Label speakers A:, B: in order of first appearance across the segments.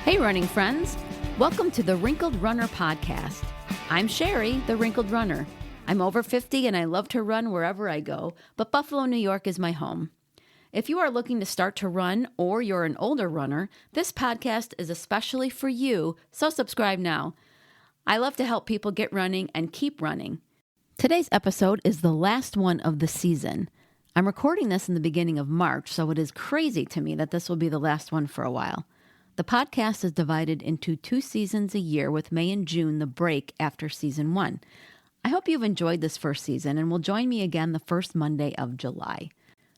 A: Hey, running friends. Welcome to the Wrinkled Runner podcast. I'm Sherry, the Wrinkled Runner. I'm over 50 and I love to run wherever I go, but Buffalo, New York is my home. If you are looking to start to run or you're an older runner, this podcast is especially for you, so subscribe now. I love to help people get running and keep running. Today's episode is the last one of the season. I'm recording this in the beginning of March, so it is crazy to me that this will be the last one for a while. The podcast is divided into 2 seasons a year, with May and June the break after season 1. I hope you've enjoyed this first season and will join me again the first Monday of July.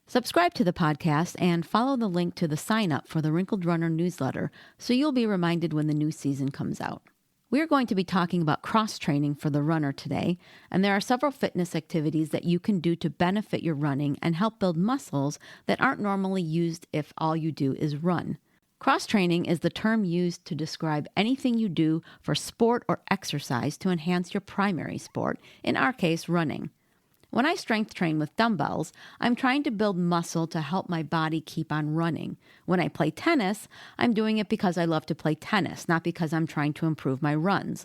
A: Subscribe to the podcast and follow the link to the sign up for the Wrinkled Runner newsletter so you'll be reminded when the new season comes out. We are going to be talking about cross-training for the runner today, and there are several fitness activities that you can do to benefit your running and help build muscles that aren't normally used if all you do is run. Cross-training is the term used to describe anything you do for sport or exercise to enhance your primary sport, in our case, running. When I strength train with dumbbells, I'm trying to build muscle to help my body keep on running. When I play tennis, I'm doing it because I love to play tennis, not because I'm trying to improve my runs.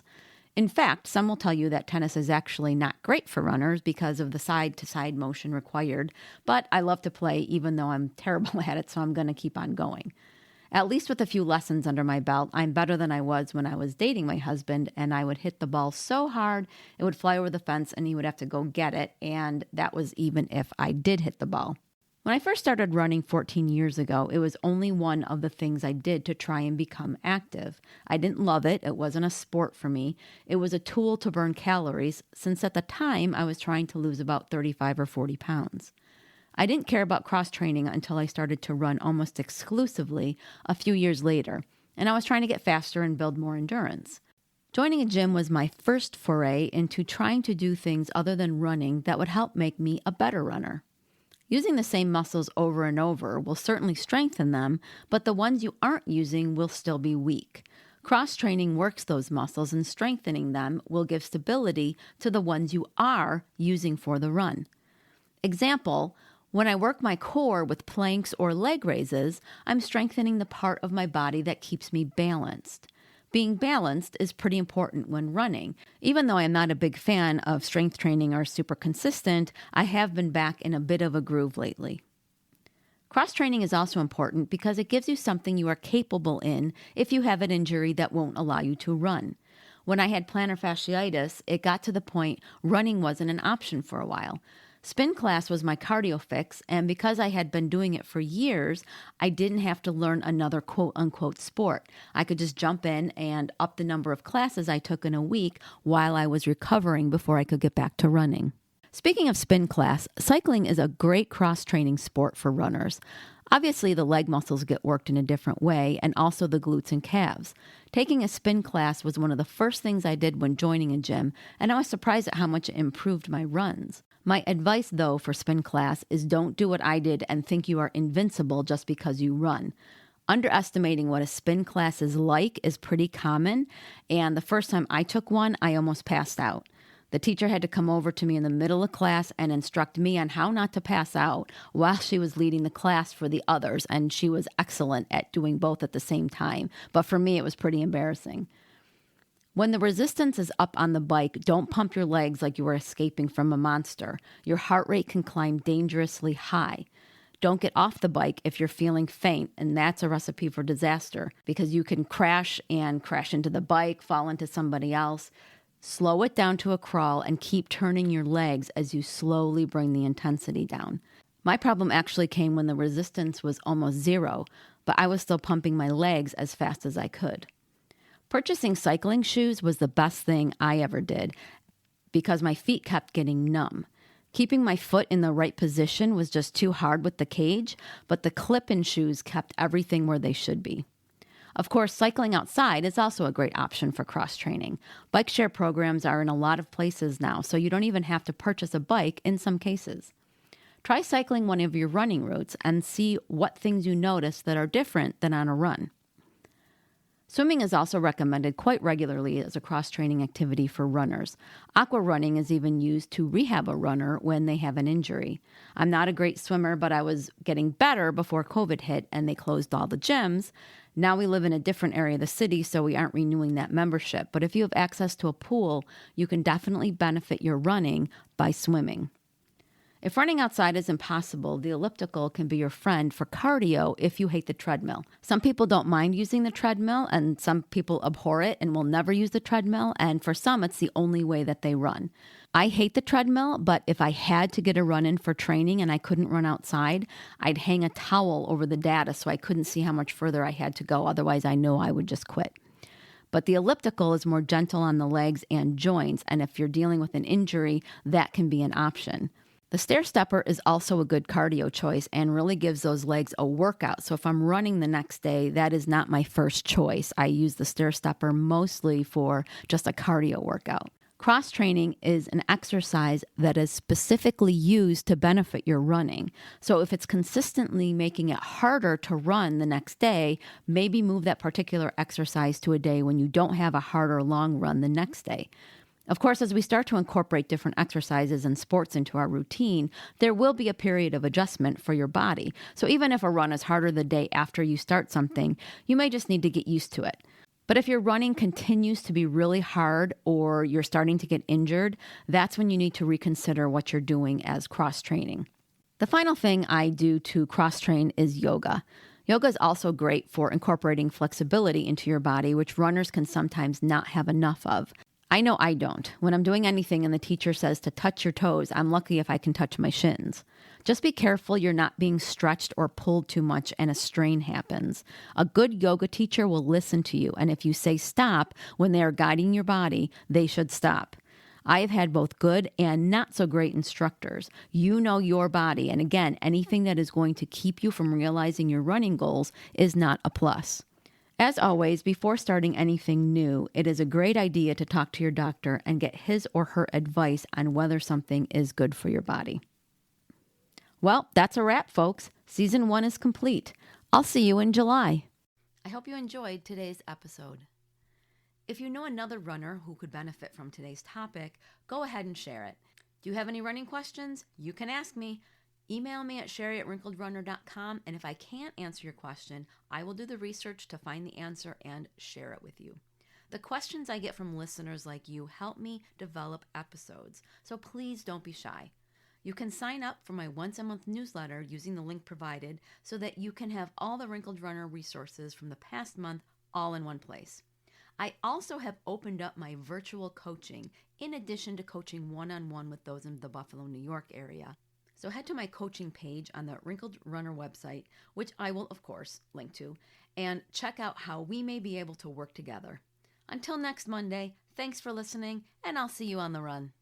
A: In fact, some will tell you that tennis is actually not great for runners because of the side-to-side motion required, but I love to play even though I'm terrible at it, so I'm going to keep on going. At least with a few lessons under my belt, I'm better than I was when I was dating my husband, and I would hit the ball so hard it would fly over the fence and he would have to go get it, and that was even if I did hit the ball. When I first started running 14 years ago, it was only one of the things I did to try and become active. I didn't love it. It wasn't a sport for me. It was a tool to burn calories, since at the time I was trying to lose about 35 or 40 pounds. I didn't care about cross-training until I started to run almost exclusively a few years later, and I was trying to get faster and build more endurance. Joining a gym was my first foray into trying to do things other than running that would help make me a better runner. Using the same muscles over and over will certainly strengthen them, but the ones you aren't using will still be weak. Cross-training works those muscles, and strengthening them will give stability to the ones you are using for the run. Example, when I work my core with planks or leg raises, I'm strengthening the part of my body that keeps me balanced. Being balanced is pretty important when running. Even though I'm not a big fan of strength training or super consistent, I have been back in a bit of a groove lately. Cross-training is also important because it gives you something you are capable in if you have an injury that won't allow you to run. When I had plantar fasciitis, it got to the point running wasn't an option for a while. Spin class was my cardio fix, and because I had been doing it for years, I didn't have to learn another quote-unquote sport. I could just jump in and up the number of classes I took in a week while I was recovering before I could get back to running. Speaking of spin class, cycling is a great cross-training sport for runners. Obviously, the leg muscles get worked in a different way, and also the glutes and calves. Taking a spin class was one of the first things I did when joining a gym, and I was surprised at how much it improved my runs. My advice, though, for spin class is don't do what I did and think you are invincible just because you run. Underestimating what a spin class is like is pretty common, and the first time I took one, I almost passed out. The teacher had to come over to me in the middle of class and instruct me on how not to pass out while she was leading the class for the others, and she was excellent at doing both at the same time. But for me, it was pretty embarrassing. When the resistance is up on the bike, don't pump your legs like you are escaping from a monster. Your heart rate can climb dangerously high. Don't get off the bike if you're feeling faint, and that's a recipe for disaster because you can crash into the bike, fall into somebody else. Slow it down to a crawl and keep turning your legs as you slowly bring the intensity down. My problem actually came when the resistance was almost zero, but I was still pumping my legs as fast as I could. Purchasing cycling shoes was the best thing I ever did because my feet kept getting numb. Keeping my foot in the right position was just too hard with the cage, but the clip-in shoes kept everything where they should be. Of course, cycling outside is also a great option for cross-training. Bike share programs are in a lot of places now, so you don't even have to purchase a bike in some cases. Try cycling one of your running routes and see what things you notice that are different than on a run. Swimming is also recommended quite regularly as a cross-training activity for runners. Aqua running is even used to rehab a runner when they have an injury. I'm not a great swimmer, but I was getting better before COVID hit and they closed all the gyms. Now we live in a different area of the city, so we aren't renewing that membership. But if you have access to a pool, you can definitely benefit your running by swimming. If running outside is impossible, the elliptical can be your friend for cardio if you hate the treadmill. Some people don't mind using the treadmill, and some people abhor it and will never use the treadmill, and for some, it's the only way that they run. I hate the treadmill, but if I had to get a run in for training and I couldn't run outside, I'd hang a towel over the data so I couldn't see how much further I had to go. Otherwise, I know I would just quit. But the elliptical is more gentle on the legs and joints, and if you're dealing with an injury, that can be an option. The stair stepper is also a good cardio choice and really gives those legs a workout. So if I'm running the next day, that is not my first choice. I use the stair stepper mostly for just a cardio workout. Cross training is an exercise that is specifically used to benefit your running. So if it's consistently making it harder to run the next day, maybe move that particular exercise to a day when you don't have a harder long run the next day. Of course, as we start to incorporate different exercises and sports into our routine, there will be a period of adjustment for your body. So even if a run is harder the day after you start something, you may just need to get used to it. But if your running continues to be really hard or you're starting to get injured, that's when you need to reconsider what you're doing as cross-training. The final thing I do to cross-train is yoga. Yoga is also great for incorporating flexibility into your body, which runners can sometimes not have enough of. I know I don't. When I'm doing anything and the teacher says to touch your toes, I'm lucky if I can touch my shins. Just be careful you're not being stretched or pulled too much and a strain happens. A good yoga teacher will listen to you, and if you say stop when they are guiding your body, they should stop. I have had both good and not so great instructors. You know your body, and again, anything that is going to keep you from realizing your running goals is not a plus. As always, before starting anything new, it is a great idea to talk to your doctor and get his or her advice on whether something is good for your body. Well, that's a wrap, folks. Season 1 is complete. I'll see you in July. I hope you enjoyed today's episode. If you know another runner who could benefit from today's topic, go ahead and share it. Do you have any running questions? You can ask me. Email me at sherry@wrinkledrunner.com, and if I can't answer your question, I will do the research to find the answer and share it with you. The questions I get from listeners like you help me develop episodes, so please don't be shy. You can sign up for my once-a-month newsletter using the link provided so that you can have all the Wrinkled Runner resources from the past month all in one place. I also have opened up my virtual coaching in addition to coaching one-on-one with those in the Buffalo, New York area. So head to my coaching page on the Wrinkled Runner website, which I will, of course, link to, and check out how we may be able to work together. Until next Monday, thanks for listening, and I'll see you on the run.